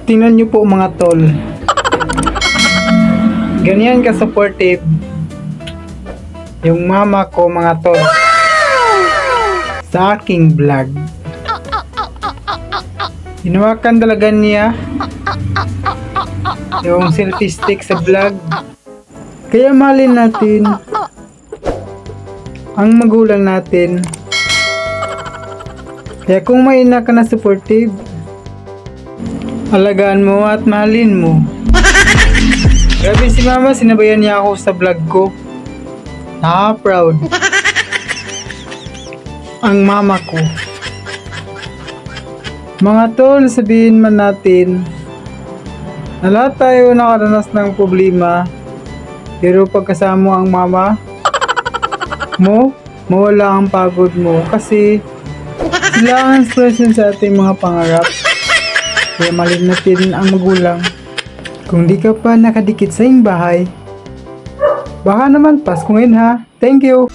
Tingnan nyo po mga tol. Ganyan ka supportive yung mama ko mga tol sa aking vlog. Hinawakan talaga niya yung selfie stick sa vlog. Kaya mahalin natin ang magulang natin. Kaya kung may ina ka na supportive, alagaan mo at mahalin mo. Grabe si mama, sinabayan niya ako sa vlog ko. Proud ang mama ko. Mga tol, sabihin man natin na lahat tayo nakaranas ng problema, pero pagkasama ang mama mo, mawala ang pagod mo kasi sila ang inspiration sa ating mga pangarap. Kaya mahalin natin ang magulang. Kung di ka pa nakadikit sa iyong bahay, baka naman Pasko ngayon ha. Thank you!